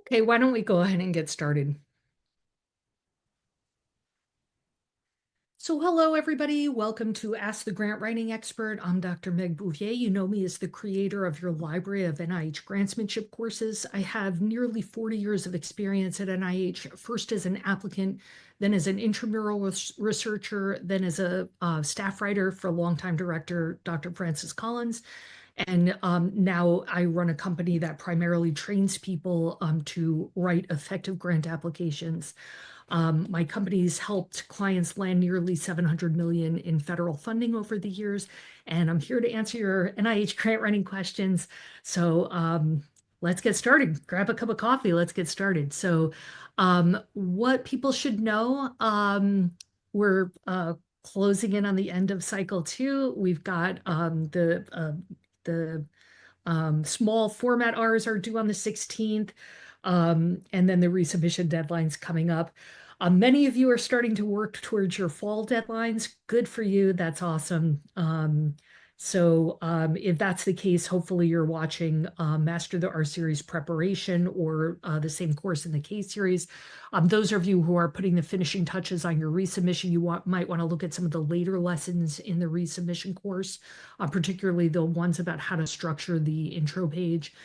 Okay, why don't we go ahead and get started? So hello, everybody. Welcome to Ask the Grant Writing Expert. I'm Dr. Meg Bouvier. You know me as the creator of your library of NIH grantsmanship courses. I have nearly 40 years of experience at NIH, first as an applicant, then as an intramural researcher, then as a staff writer for longtime director, Dr. Francis Collins. And now I run a company that primarily trains people to write effective grant applications. My company's helped clients land nearly 700 million in federal funding over the years, and I'm here to answer your NIH grant writing questions. So let's get started. Grab a cup of coffee. Let's get started. So what people should know, we're closing in on the end of cycle two. We've got the small format Rs are due on the 16th. And then the resubmission deadline's coming up. Many of you are starting to work towards your fall deadlines. Good for you. That's awesome. If that's the case, hopefully you're watching Master the R Series preparation or the same course in the K Series. Those of you who are putting the finishing touches on your resubmission, might want to look at some of the later lessons in the resubmission course, particularly the ones about how to structure the intro page.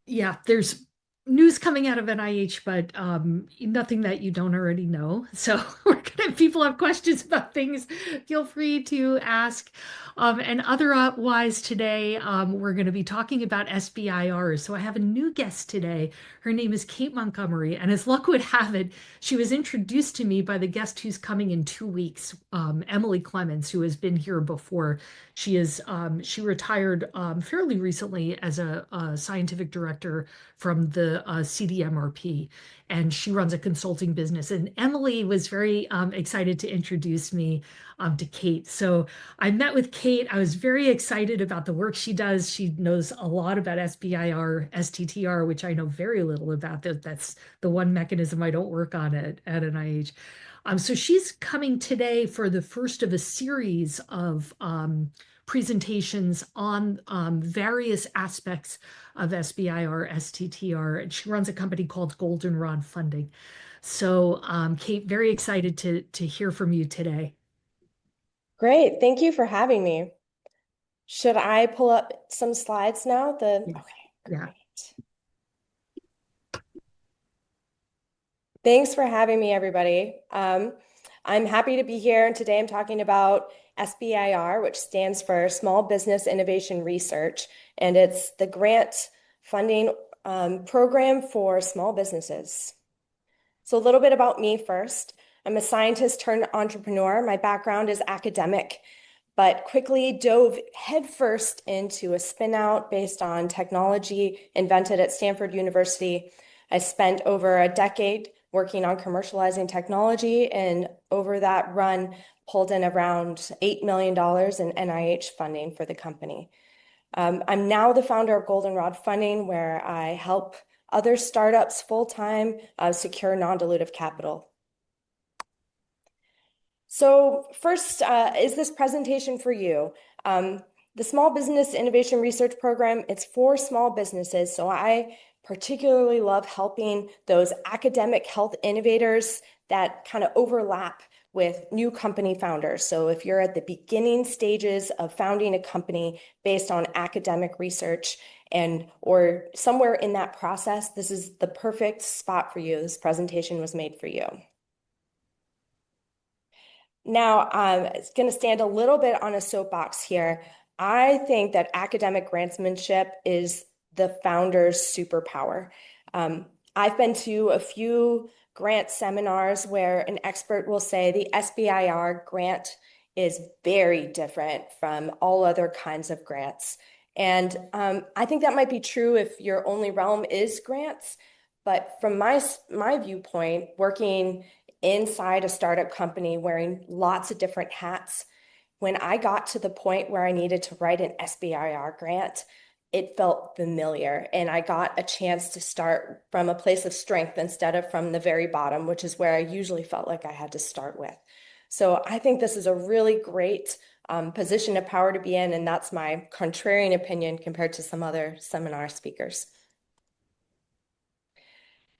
Yeah, there's news coming out of NIH, but nothing that you don't already know. So if people have questions about things, feel free to ask. And otherwise today, we're going to be talking about SBIR. So I have a new guest today. Her name is Kate Montgomery, and as luck would have it, she was introduced to me by the guest who's coming in 2 weeks, Emily Clemens, who has been here before. She retired fairly recently as a scientific director from the CDMRP, and she runs a consulting business. And Emily was very excited to introduce me to Kate. So I met with Kate. I was very excited about the work she does. She knows a lot about SBIR, STTR, which I know very little about. That's the one mechanism I don't work on at NIH. So she's coming today for the first of a series of presentations on various aspects of SBIR, STTR, and she runs a company called Goldenrod Funding. So, Kate, very excited to hear from you today. Great. Thank you for having me. Should I pull up some slides now? Yeah. Okay, great. Thanks for having me, everybody. I'm happy to be here, and today I'm talking about SBIR, which stands for Small Business Innovation Research, and it's the grant funding program for small businesses. So a little bit about me first. I'm a scientist turned entrepreneur. My background is academic, but quickly dove headfirst into a spin-out based on technology invented at Stanford University. I spent over a decade working on commercializing technology, and over that run, pulled in around $8 million in NIH funding for the company. I'm now the founder of Goldenrod Funding, where I help other startups full-time secure non-dilutive capital. So first, is this presentation for you? The Small Business Innovation Research Program, it's for small businesses. So I particularly love helping those academic health innovators that kind of overlap with new company founders. So if you're at the beginning stages of founding a company based on academic research or somewhere in that process, this is the perfect spot for you. This presentation was made for you. Now, it's going to stand a little bit on a soapbox here. I think that academic grantsmanship is the founder's superpower. I've been to a few grant seminars where an expert will say the SBIR grant is very different from all other kinds of grants. And I think that might be true if your only realm is grants. But from my viewpoint, working inside a startup company, wearing lots of different hats, when I got to the point where I needed to write an SBIR grant, it felt familiar, and I got a chance to start from a place of strength instead of from the very bottom, which is where I usually felt like I had to start with. So I think this is a really great position of power to be in, and that's my contrarian opinion compared to some other seminar speakers.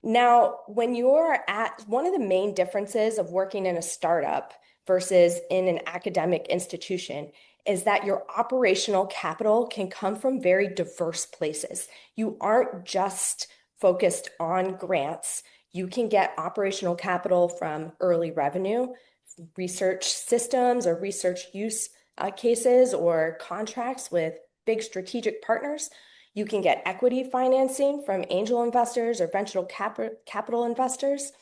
Now, when you're at one of the main differences of working in a startup versus in an academic institution is that your operational capital can come from very diverse places. You aren't just focused on grants. You can get operational capital from early revenue, research systems or research use cases or contracts with big strategic partners. You can get equity financing from angel investors or venture capital investors.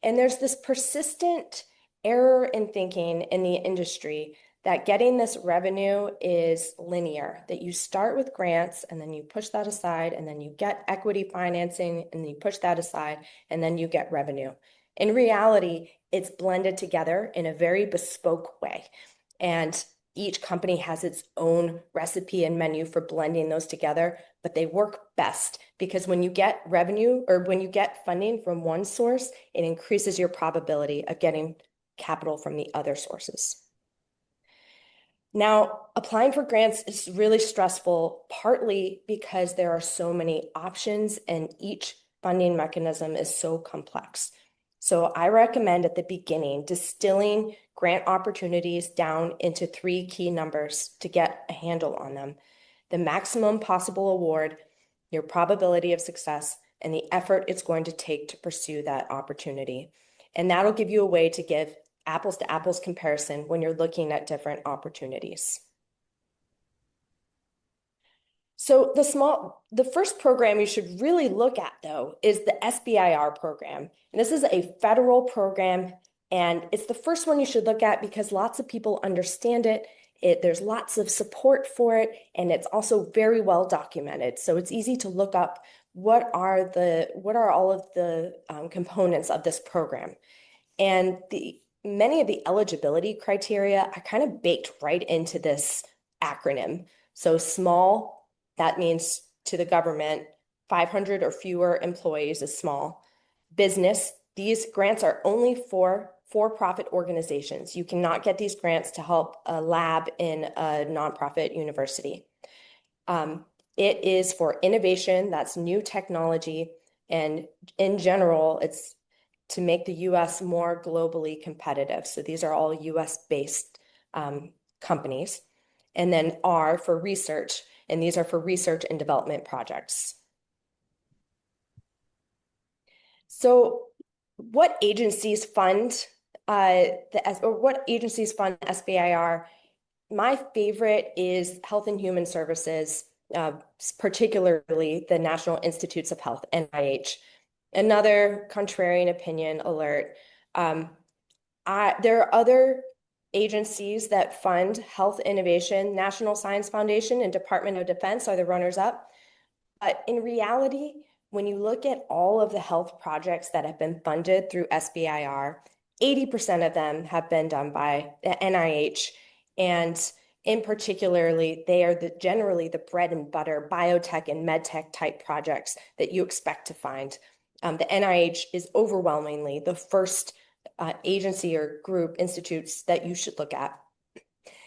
And there's this persistent error in thinking in the industry that getting this revenue is linear, that you start with grants and then you push that aside, and then you get equity financing and you push that aside, and then you get revenue. In reality, it's blended together in a very bespoke way. And each company has its own recipe and menu for blending those together, but they work best because when you get revenue or when you get funding from one source, it increases your probability of getting capital from the other sources. Now, applying for grants is really stressful, partly because there are so many options and each funding mechanism is so complex. So I recommend at the beginning distilling grant opportunities down into 3 key numbers to get a handle on them: the maximum possible award, your probability of success, and the effort it's going to take to pursue that opportunity. And that'll give you a way to give apples to apples comparison when you're looking at different opportunities. So the first program you should really look at, though, is the SBIR program. And this is a federal program, and it's the first one you should look at because lots of people understand it. There's lots of support for it, and it's also very well documented. So it's easy to look up what are all of the components of this program. And many of the eligibility criteria are kind of baked right into this acronym. So small, that means to the government, 500 or fewer employees is small. Business, these grants are only for for-profit organizations. You cannot get these grants to help a lab in a nonprofit university. It is for innovation, that's new technology, and in general, it's to make the US more globally competitive. So these are all US-based companies. And then R for research, and these are for research and development projects. So what agencies fund what agencies fund SBIR? My favorite is Health and Human Services, particularly the National Institutes of Health, NIH. Another contrarian opinion alert. There are other agencies that fund health innovation. National Science Foundation and Department of Defense are the runners-up. But in reality, when you look at all of the health projects that have been funded through SBIR, 80% of them have been done by the NIH. And in particularly, they are generally the bread and butter biotech and medtech type projects that you expect to find. The NIH is overwhelmingly the first agency or group institutes that you should look at.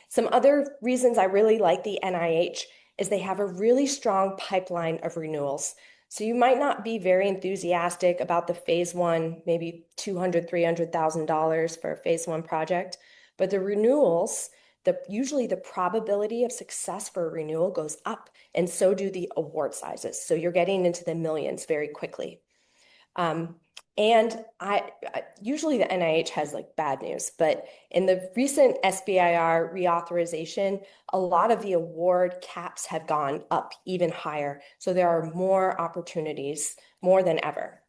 Some other reasons I really like the NIH is they have a really strong pipeline of renewals. So you might not be very enthusiastic about the phase one, maybe $200,000, $300,000 for a phase one project, but the renewals, usually the probability of success for a renewal goes up, and so do the award sizes. So you're getting into the millions very quickly. And usually the NIH has like bad news, but in the recent SBIR reauthorization, a lot of the award caps have gone up even higher. So there are more opportunities, more than ever.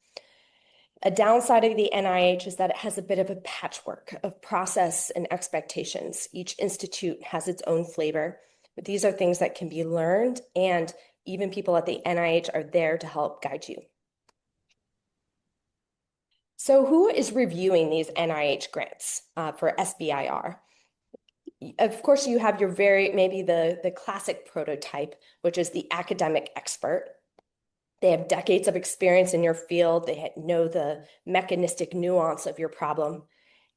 A downside of the NIH is that it has a bit of a patchwork of process and expectations. Each institute has its own flavor, but these are things that can be learned, and even people at the NIH are there to help guide you. So who is reviewing these NIH grants for SBIR? Of course, you have your maybe the classic prototype, which is the academic expert. They have decades of experience in your field. They know the mechanistic nuance of your problem.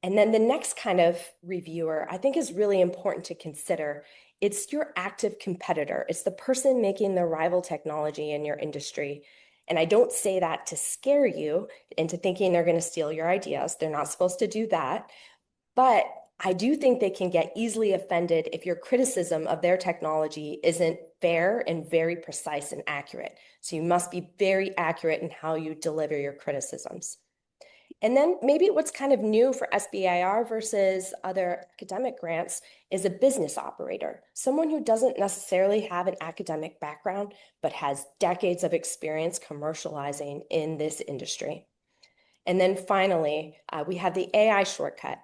And then the next kind of reviewer, I think, is really important to consider. It's your active competitor. It's the person making the rival technology in your industry. And I don't say that to scare you into thinking they're going to steal your ideas. They're not supposed to do that. But I do think they can get easily offended if your criticism of their technology isn't fair and very precise and accurate. So you must be very accurate in how you deliver your criticisms. And then maybe what's kind of new for SBIR versus other academic grants is a business operator, someone who doesn't necessarily have an academic background, but has decades of experience commercializing in this industry. And then finally, we have the AI shortcut.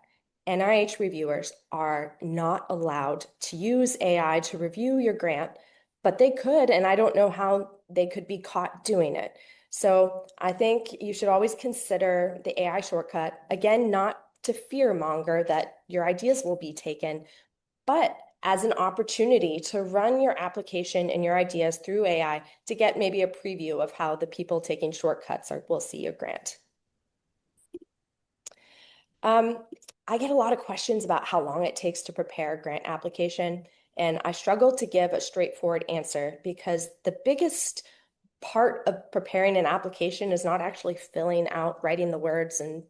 NIH reviewers are not allowed to use AI to review your grant, but they could, and I don't know how they could be caught doing it. So I think you should always consider the AI shortcut, again, not to fear monger that your ideas will be taken, but as an opportunity to run your application and your ideas through AI to get maybe a preview of how the people taking shortcuts will see your grant. I get a lot of questions about how long it takes to prepare a grant application, and I struggle to give a straightforward answer because the biggest part of preparing an application is not actually filling out, writing the words and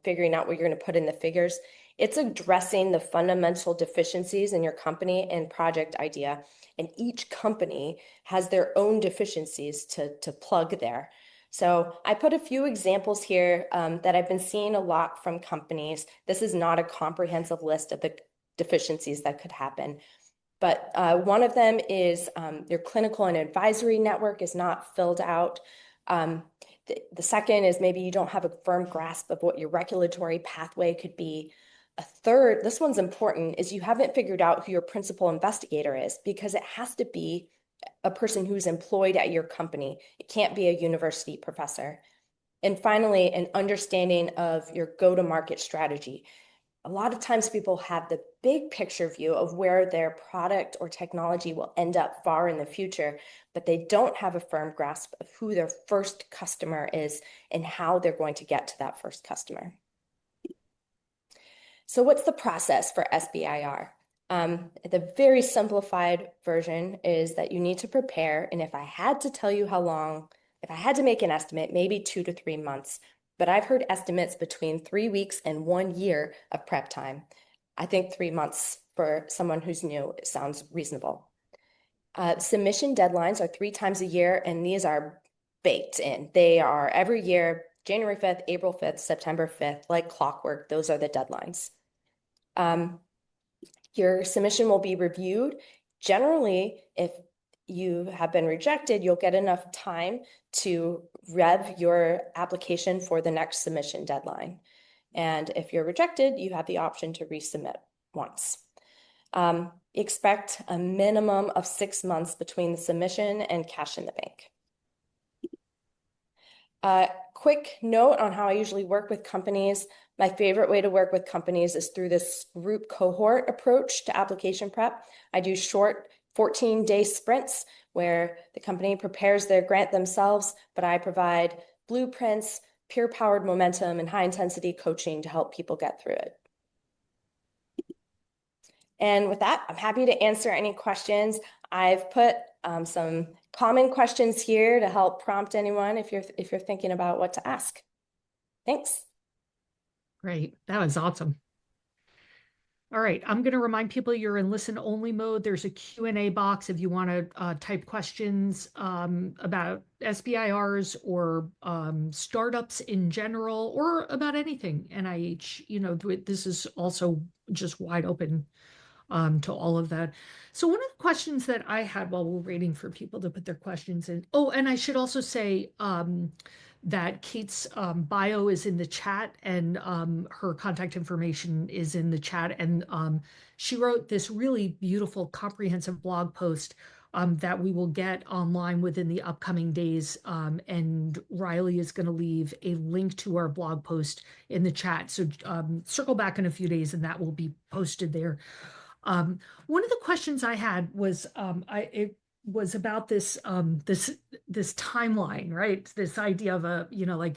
figuring out what you're going to put in the figures. It's addressing the fundamental deficiencies in your company and project idea, and each company has their own deficiencies to plug there. So I put a few examples here that I've been seeing a lot from companies. This is not a comprehensive list of the deficiencies that could happen. But one of them is your clinical and advisory network is not filled out. The second is maybe you don't have a firm grasp of what your regulatory pathway could be. A third, this one's important, is you haven't figured out who your principal investigator is because it has to be a person who's employed at your company. It can't be a university professor. And finally, an understanding of your go-to-market strategy. A lot of times people have the big picture view of where their product or technology will end up far in the future, but they don't have a firm grasp of who their first customer is and how they're going to get to that first customer. So what's the process for SBIR? The very simplified version is that you need to prepare, and if I had to tell you how long, if I had to make an estimate, maybe 2 to 3 months, but I've heard estimates between 3 weeks and 1 year of prep time. I think 3 months for someone who's new sounds reasonable. Submission deadlines are 3 times a year, and these are baked in. They are every year, January 5th, April 5th, September 5th, like clockwork. Those are the deadlines. Your submission will be reviewed. Generally, if you have been rejected, you'll get enough time to rev your application for the next submission deadline. And if you're rejected, you have the option to resubmit once. Expect a minimum of 6 months between the submission and cash in the bank. Quick note on how I usually work with companies. My favorite way to work with companies is through this group cohort approach to application prep. I do short 14-day sprints where the company prepares their grant themselves, but I provide blueprints, peer-powered momentum, and high-intensity coaching to help people get through it. And with that, I'm happy to answer any questions. I've put some common questions here to help prompt anyone if you're thinking about what to ask. Thanks. Great. That was awesome. All right, I'm going to remind people you're in listen only mode. There's a Q&A box if you want to type questions about SBIRs or startups in general or about anything NIH. You know, this is also just wide open to all of that. So one of the questions that I had while we're waiting for people to put their questions in. Oh, and I should also say that Kate's bio is in the chat and her contact information is in the chat. And she wrote this really beautiful, comprehensive blog post that we will get online within the upcoming days. And Riley is going to leave a link to our blog post in the chat. So circle back in a few days and that will be posted there. One of the questions I had was it was about this this timeline, right? This idea of like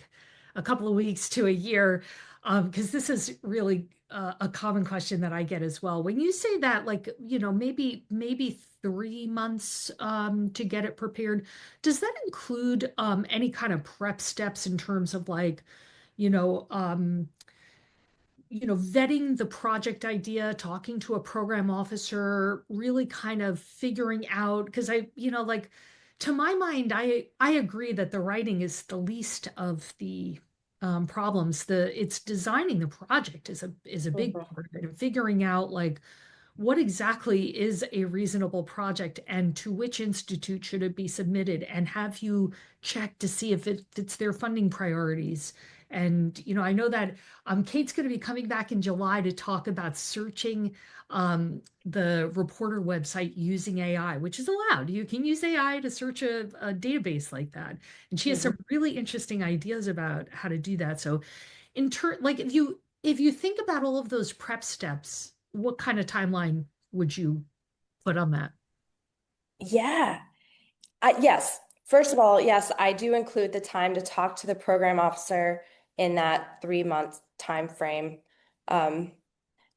a couple of weeks to a year, because this is really a common question that I get as well. When you say that, like, maybe 3 months to get it prepared, does that include any kind of prep steps in terms of like, you know, um, vetting the project idea, talking to a program officer, really kind of figuring out, because like to my mind, I agree that the writing is the least of the problems. It's designing the project is a big Mhm. part of it and figuring out like what exactly is a reasonable project and to which institute should it be submitted, and have you checked to see if it fits their funding priorities. And I know that Kate's going to be coming back in July to talk about searching the reporter website using AI, which is allowed. You can use AI to search a database like that, and she has some Mhm. really interesting ideas about how to do that. So like if you think about all of those prep steps, what kind of timeline would you put on that? Yeah. Yes. First of all, yes, I do include the time to talk to the program officer in that 3 month time frame. Um,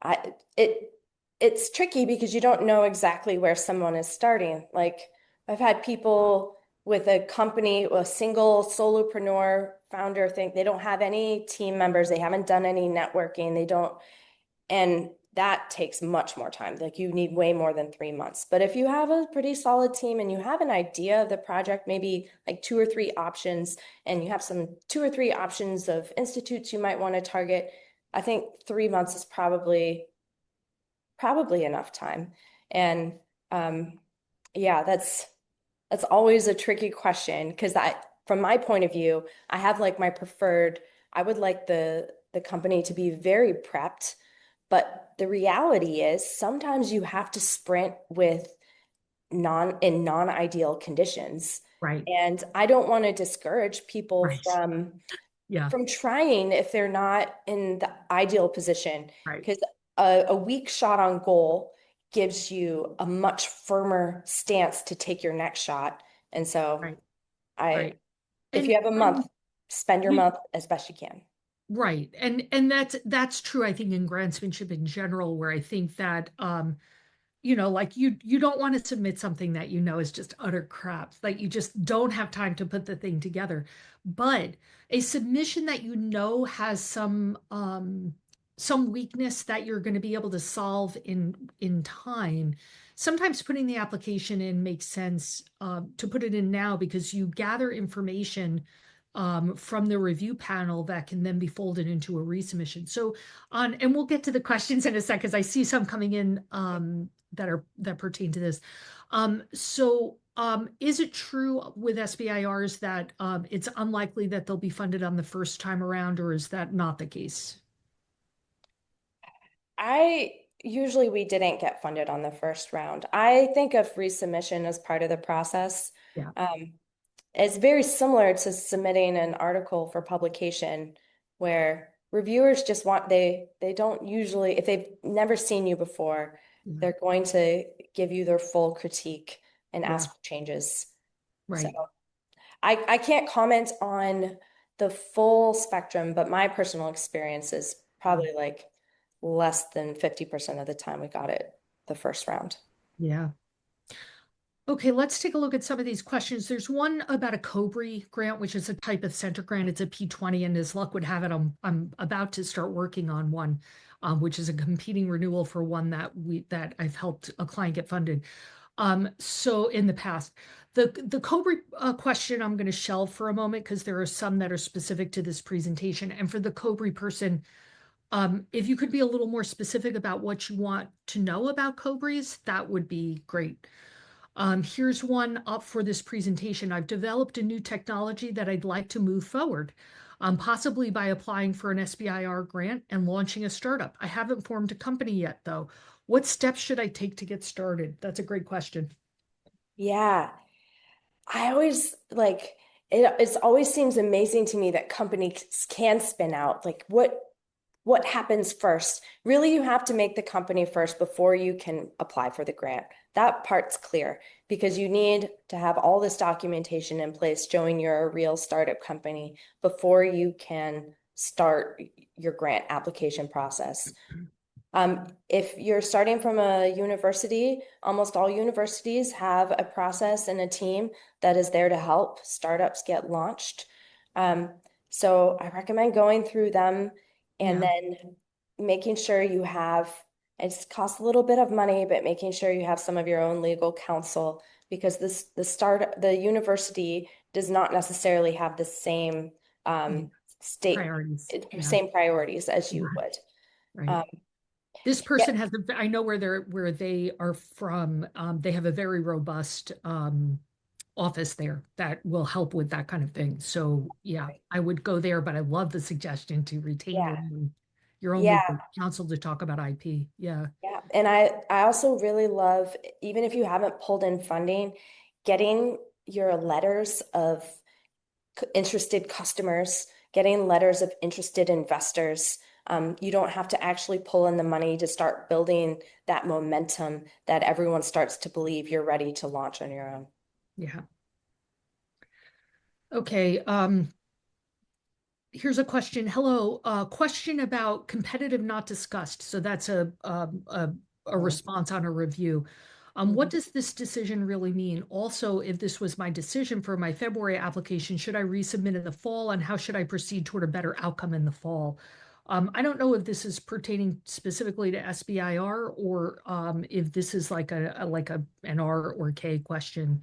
I it it's tricky because you don't know exactly where someone is starting. Like I've had people with a company, a single solopreneur founder think they don't have any team members, they haven't done any networking, they don't, and that takes much more time. Like you need way more than 3 months. But if you have a pretty solid team and you have an idea of the project, maybe like two or three options, and you have some two or three options of institutes you might want to target, I think 3 months is probably enough time. And um, yeah, that's always a tricky question because from my point of view, I have like my preferred, I would like the company to be very prepped, but the reality is sometimes you have to sprint with non-ideal conditions. Right, And I don't want to discourage people right. Yeah, from trying if they're not in the ideal position, right, because a weak shot on goal gives you a much firmer stance to take your next shot. And so right, I, right. if you And have a month, spend your you month as best you can. right. And that's true, I think, in grantsmanship in general, where I think that like you don't want to submit something that is just utter crap, like you just don't have time to put the thing together. But a submission that has some weakness that you're going to be able to solve in time. Sometimes putting the application in makes sense to put it in now because you gather information from the review panel that can then be folded into a resubmission. So and we'll get to the questions in a sec because I see some coming in that pertain to this. Is it true with SBIRs that it's unlikely that they'll be funded on the first time around, or is that not the case? I usually we didn't get funded on the first round. I think of resubmission as part of the process. Yeah, Um, It's very similar to submitting an article for publication where reviewers just want they don't usually, if they've never seen you before, yeah, they're going to give you their full critique and yeah, ask for changes. So right. I can't comment on the full spectrum, but my personal experience is Yeah. probably like less than 50% of the time we got it the first round. Yeah. Okay, let's take a look at some of these questions. There's one about a COBRE grant, which is a type of center grant. It's a P20, and as luck would have it, I'm about to start working on one, which is a competing renewal for one that I've helped a client get funded. So in the past, the COBRE question I'm going to shelve for a moment because there are some that are specific to this presentation. And for the COBRE person, if you could be a little more specific about what you want to know about COBREs, that would be great. Here's one up for this presentation. I've developed a new technology that I'd like to move forward, possibly by applying for an SBIR grant and launching a startup. I haven't formed a company yet, though. What steps should I take to get started? That's a great question. Yeah. I always like it always seems amazing to me that companies can spin out. Like what happens first? Really, you have to make the company first before you can apply for the grant. That part's clear because you need to have all this documentation in place showing you're a real startup company before you can start your grant application process. If you're starting from a university, almost all universities have a process and a team that is there to help startups get launched. Um, so I recommend going through them and Yeah. then making sure you have, it costs a little bit of money, but making sure you have some of your own legal counsel because the university does not necessarily have the same Yeah. state, Priorities. Yeah. same priorities as Yeah. you would. Right. Um, This yeah, person has I know where they are from. They have a very robust office there that will help with that kind of thing. So yeah, I would go there, but I love the suggestion to retain yeah, your own yeah. legal counsel to talk about IP. Yeah. Yeah, and I also really love, even if you haven't pulled in funding, getting your letters of interested customers, getting letters of interested investors. You don't have to actually pull in the money to start building that momentum that everyone starts to believe you're ready to launch on your own. Yeah. Okay. Here's a question. Hello, question about competitive not discussed. So that's a Mhm. response on a review. What Mhm. does this decision really mean? Also, if this was my decision for my February application, should I resubmit in the fall, and how should I proceed toward a better outcome in the fall? I don't know if this is pertaining specifically to SBIR or if this is like an R or K question.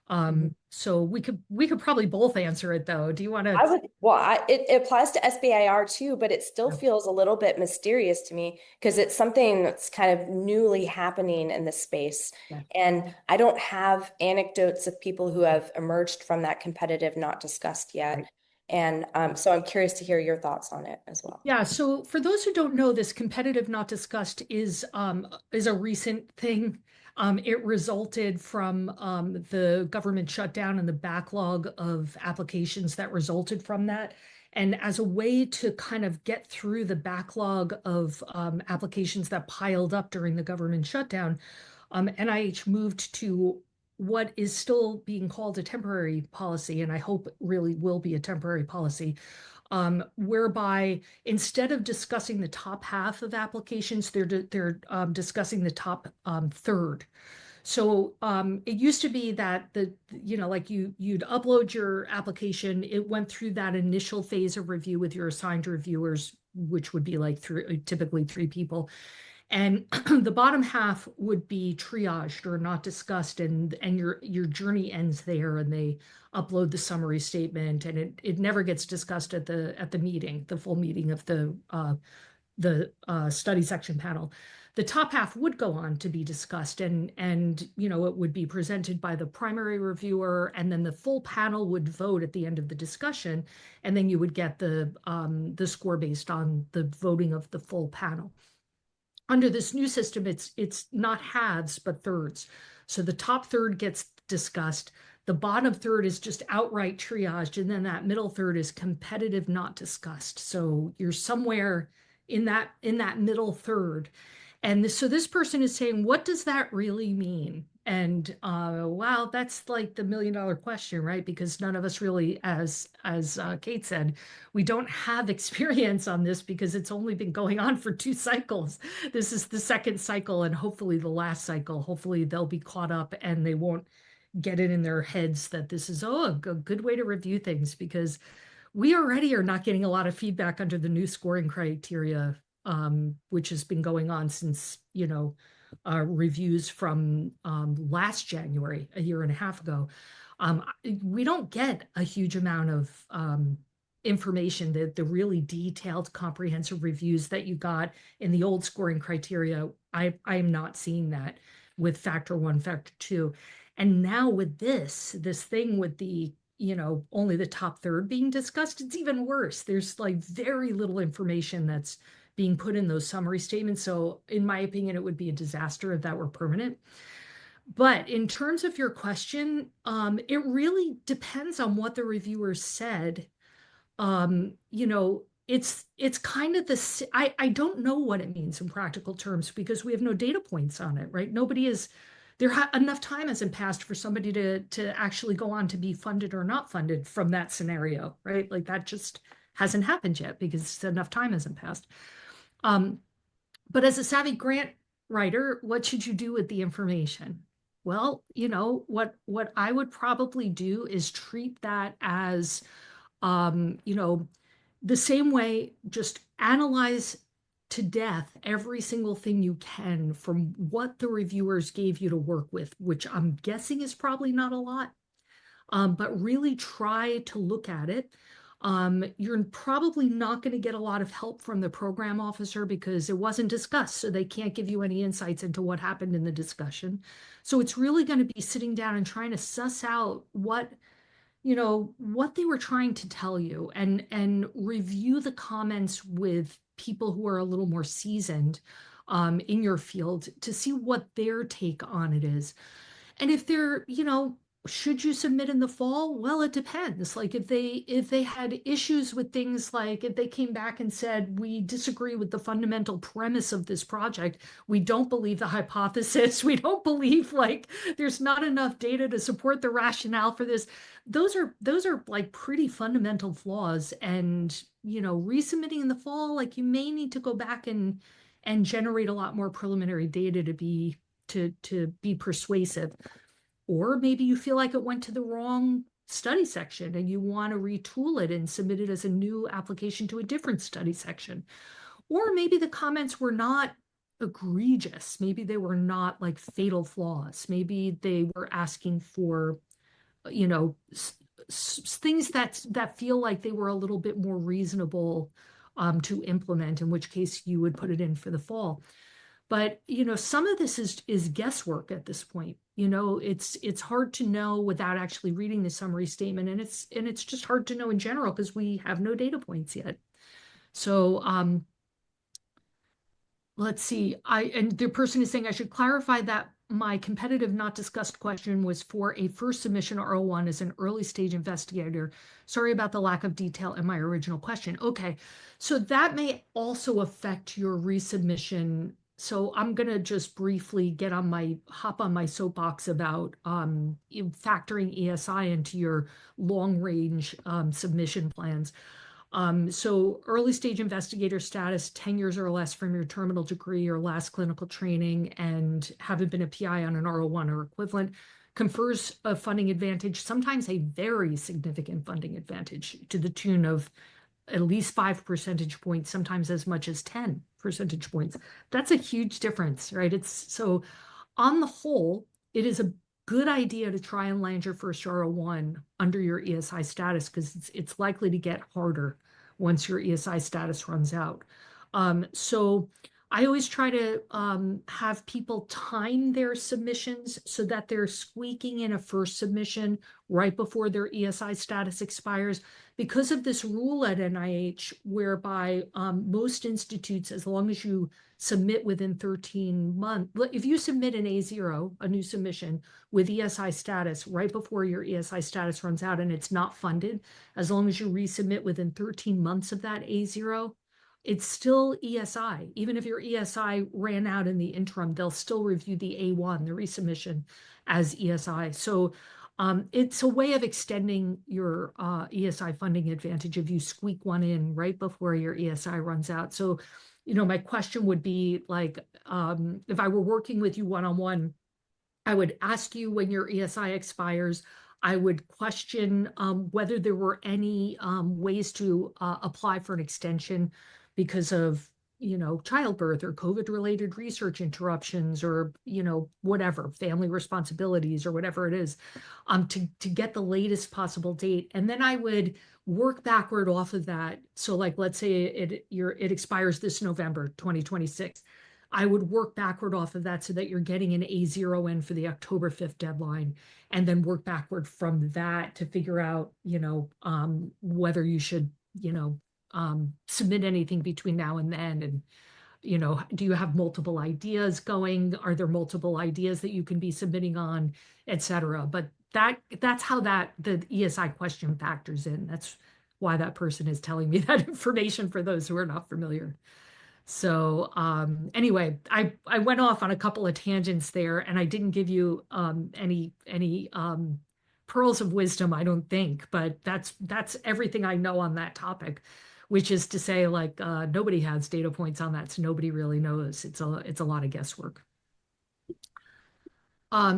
Mhm. So we could probably both answer it though. Do you want to? I would, well, it applies to SBIR too, but it still feels a little bit mysterious to me because it's something that's kind of newly happening in this space. Yeah. And I don't have anecdotes of people who have emerged from that competitive not discussed yet. Right. And so I'm curious to hear your thoughts on it as well. Yeah, so for those who don't know, this competitive not discussed is a recent thing. It resulted from the government shutdown and the backlog of applications that resulted from that. And as a way to kind of get through the backlog of applications that piled up during the government shutdown, NIH moved to what is still being called a temporary policy, and I hope really will be a temporary policy, whereby instead of discussing the top half of applications, they're discussing the top third. So it used to be that like you'd upload your application, it went through that initial phase of review with your assigned reviewers, which would be like typically three people, and the bottom half would be triaged or not discussed, and your journey ends there, and they upload the summary statement, and it never gets discussed at the meeting, the full meeting of the study section panel. The top half would go on to be discussed, and it would be presented by the primary reviewer, and then the full panel would vote at the end of the discussion, and then you would get the score based on the voting of the full panel. Under this new system, it's not halves but thirds. So the top third gets discussed. The bottom third is just outright triaged, and then that middle third is competitive, not discussed. So you're somewhere in that middle third. And so this person is saying, what does that really mean? And wow, that's like the $1 million question, right? Because none of us really, as Kate said, we don't have experience on this because it's only been going on for 2 cycles. This is the second cycle and hopefully the last cycle. Hopefully they'll be caught up and they won't get it in their heads that this is a good way to review things, because we already are not getting a lot of feedback under the new scoring criteria, which has been going on since, reviews from last January, a year and a half ago. We don't get a huge amount of information, that the really detailed, comprehensive reviews that you got in the old scoring criteria. I am not seeing that with factor one, factor two. And now with this thing with the only the top third being discussed, it's even worse. There's like very little information that's being put in those summary statements. So in my opinion, it would be a disaster if that were permanent. But in terms of your question, it really depends on what the reviewer said. It's kind of I don't know what it means in practical terms because we have no data points on it, right? Nobody is enough time hasn't passed for somebody to actually go on to be funded or not funded from that scenario, right? Like that just hasn't happened yet because enough time hasn't passed. Um, but as a savvy grant writer, what should you do with the information? Well, what I would probably do is treat that as, you know, the same way, just analyze to death every single thing you can from what the reviewers gave you to work with, which I'm guessing is probably not a lot, but really try to look at it. You're probably not going to get a lot of help from the program officer because it wasn't discussed, so they can't give you any insights into what happened in the discussion. So it's really going to be sitting down and trying to suss out what they were trying to tell you, and review the comments with people who are a little more seasoned in your field to see what their take on it is. And if they're, should you submit in the fall? Well, it depends. Like if they had issues with things, like if they came back and said, we disagree with the fundamental premise of this project, we don't believe the hypothesis, we don't believe, like, there's not enough data to support the rationale for this. Those are like pretty fundamental flaws. And, resubmitting in the fall, like, you may need to go back and generate a lot more preliminary data to be persuasive. Or maybe you feel like it went to the wrong study section and you want to retool it and submit it as a new application to a different study section. Or maybe the comments were not egregious. Maybe they were not like fatal flaws. Maybe they were asking for, things that feel like they were a little bit more reasonable to implement, in which case you would put it in for the fall. But some of this is guesswork at this point. It's hard to know without actually reading the summary statement, and it's just hard to know in general because we have no data points yet. So let's see. And the person is saying I should clarify that my competitive not discussed question was for a first submission R01 as an early stage investigator. Sorry about the lack of detail in my original question. Okay, so that may also affect your resubmission. So I'm gonna just briefly hop on my soapbox about factoring ESI into your long range submission plans. So early stage investigator status, 10 years or less from your terminal degree or last clinical training, and haven't been a PI on an R01 or equivalent, confers a funding advantage, sometimes a very significant funding advantage to the tune of at least 5 percentage points, sometimes as much as 10 percentage points. That's a huge difference, right? So on the whole, it is a good idea to try and land your first R01 under your ESI status because it's likely to get harder once your ESI status runs out. So I always try to have people time their submissions so that they're squeaking in a first submission right before their ESI status expires because of this rule at NIH whereby most institutes, as long as you submit within 13 months, if you submit an A0, a new submission with ESI status right before your ESI status runs out and it's not funded, as long as you resubmit within 13 months of that A0, it's still ESI. Even if your ESI ran out in the interim, they'll still review the A1, the resubmission, as ESI. So it's a way of extending your ESI funding advantage if you squeak one in right before your ESI runs out. So, my question would be like, if I were working with you one-on-one, I would ask you when your ESI expires. I would question whether there were any ways to apply for an extension because of, childbirth or COVID-related research interruptions or, whatever, family responsibilities or whatever it is, to get the latest possible date. And then I would work backward off of that. So like, let's say it expires this November, 2026. I would work backward off of that so that you're getting an A0 in for the October 5th deadline, and then work backward from that to figure out, whether you should, submit anything between now and then. And, do you have multiple ideas going? Are there multiple ideas that you can be submitting on, et cetera? But that's how the ESI question factors in. That's why that person is telling me that information for those who are not familiar. So anyway, I went off on a couple of tangents there, and I didn't give you any pearls of wisdom, I don't think, but that's everything I know on that topic, which is to say, like, nobody has data points on that, so nobody really knows. It's a lot of guesswork.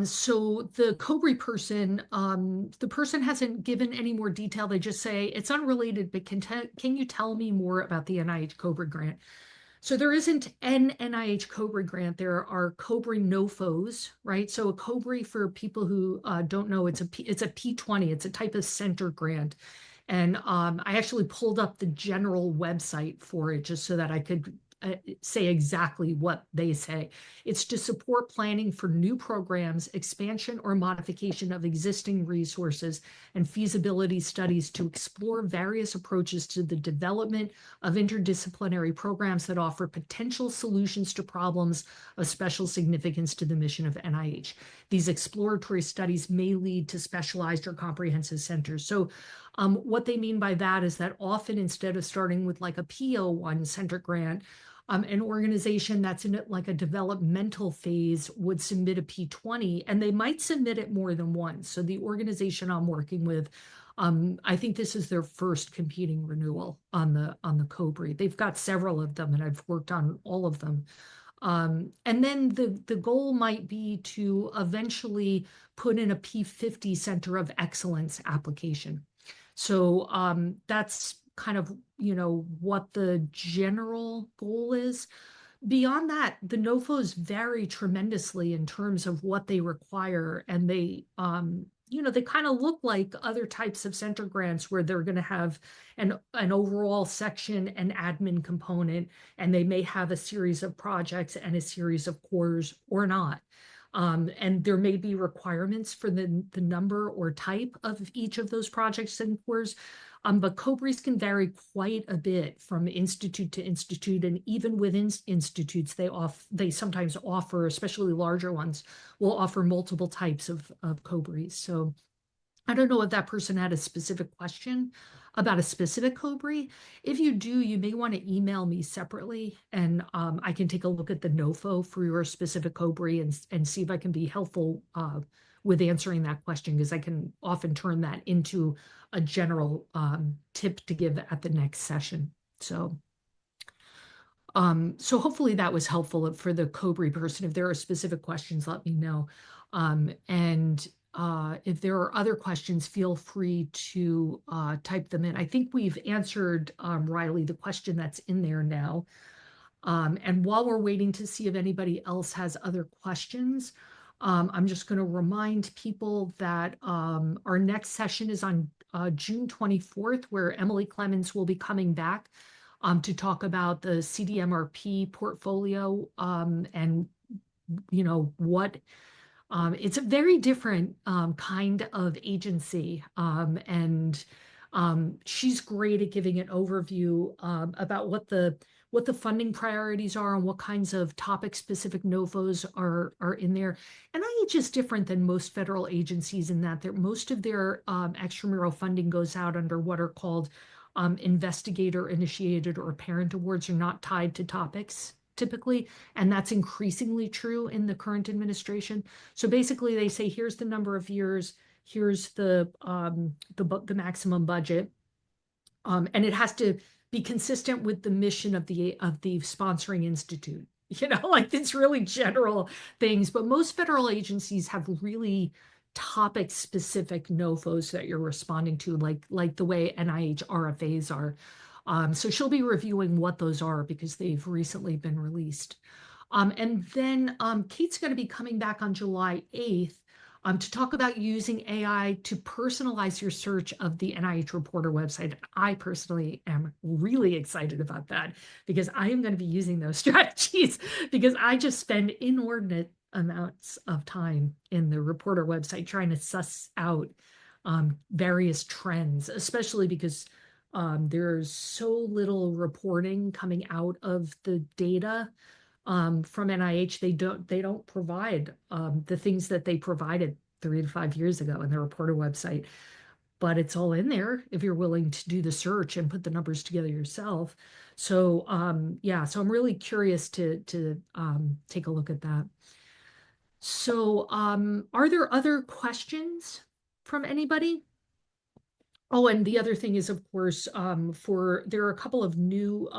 So the COBRE person, the person hasn't given any more detail. They just say it's unrelated, but can you tell me more about the NIH COBRE grant? So there isn't an NIH COBRE grant. There are COBRE NOFOs, right? So a COBRE, for people who don't know, it's a P20. It's a type of center grant. And I actually pulled up the general website for it just so that I could say exactly what they say. It's to support planning for new programs, expansion or modification of existing resources, and feasibility studies to explore various approaches to the development of interdisciplinary programs that offer potential solutions to problems of special significance to the mission of NIH. These exploratory studies may lead to specialized or comprehensive centers. So what they mean by that is that often, instead of starting with like a PO1 center grant, an organization that's in it like a developmental phase would submit a P20, and they might submit it more than once. So the organization I'm working with, I think this is their first competing renewal on the COBRE. They've got several of them, and I've worked on all of them. And then the goal might be to eventually put in a P50 Center of Excellence application. So that's kind of, what the general goal is. Beyond that, the NOFOs vary tremendously in terms of what they require, and they kind of look like other types of center grants where they're going to have an overall section, an admin component, and they may have a series of projects and a series of cores or not. And there may be requirements for the number or type of each of those projects and cores. But COBREs can vary quite a bit from institute to institute, and even within institutes, they sometimes offer, especially larger ones, will offer multiple types of COBREs. So I don't know if that person had a specific question about a specific COBRE. If you do, you may want to email me separately, and I can take a look at the NOFO for your specific COBRE and see if I can be helpful with answering that question, because I can often turn that into a general tip to give at the next session. So hopefully that was helpful for the COBRE person. If there are specific questions, let me know. And if there are other questions, feel free to type them in. I think we've answered, Riley, the question that's in there now. And while we're waiting to see if anybody else has other questions, I'm just going to remind people that our next session is on June 24th, where Emily Clemens will be coming back to talk about the CDMRP portfolio, and what it's a very different kind of agency, and she's great at giving an overview about what the funding priorities are and what kinds of topic-specific NOFOs are in there. NIH is different than most federal agencies in that most of their extramural funding goes out under what are called investigator-initiated or parent awards. Are not tied to topics typically, and that's increasingly true in the current administration. So basically, they say, here's the number of years, here's the maximum budget, and it has to be consistent with the mission of the sponsoring institute. Like it's really general things, but most federal agencies have really topic specific NOFOs that you're responding to, like the way NIH RFAs are. So she'll be reviewing what those are because they've recently been released. And then Kate's going to be coming back on July 8th to talk about using AI to personalize your search of the NIH Reporter website. I personally am really excited about that because I am going to be using those strategies because I just spend inordinate amounts of time in the Reporter website trying to suss out various trends, especially because there's so little reporting coming out of the data from NIH. They don't provide the things that they provided 3 to 5 years ago in the Reporter website, but it's all in there if you're willing to do the search and put the numbers together yourself. So so I'm really curious to take a look at that. So are there other questions? from anybody? Oh, and the other thing is, of course, there are a couple of new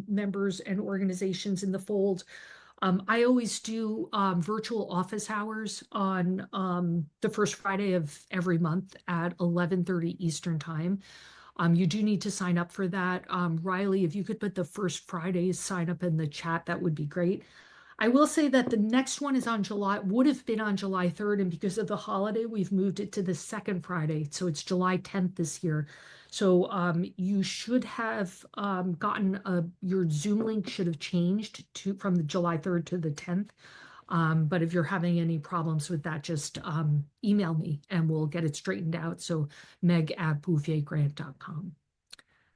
members and organizations in the fold. I always do virtual office hours on the first Friday of every month at 11:30 Eastern Time. You do need to sign up for that. Riley, if you could put the first Friday's sign up in the chat, that would be great. I will say that the next one is on would have been on July 3rd, and because of the holiday, we've moved it to the second Friday. So it's July 10th this year. So you should have gotten your Zoom link should have changed from the July 3rd to the 10th. But if you're having any problems with that, just email me and we'll get it straightened out. So meg@bouviergrant.com.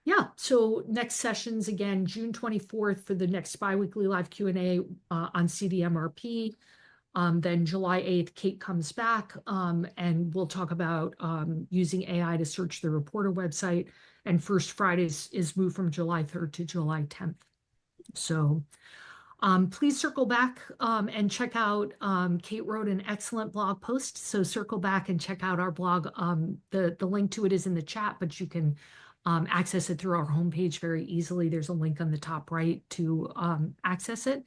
Yeah, so next sessions again, June 24th for the next biweekly live Q&A on CDMRP. Then July 8th, Kate comes back and we'll talk about using AI to search the reporter website. And first Fridays is moved from July 3rd to July 10th. So please circle back and check out, Kate wrote an excellent blog post. So circle back and check out our blog. The link to it is in the chat, but you can access it through our homepage very easily. There's a link on the top right to access it.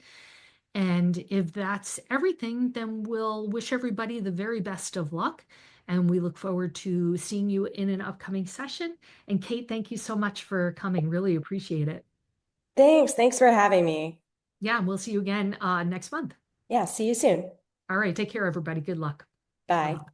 And if that's everything, then we'll wish everybody the very best of luck. And we look forward to seeing you in an upcoming session. And Kate, thank you so much for coming. Really appreciate it. Thanks for having me. Yeah, we'll see you again next month. Yeah, see you soon. All right, take care, everybody. Good luck. Bye. Bye.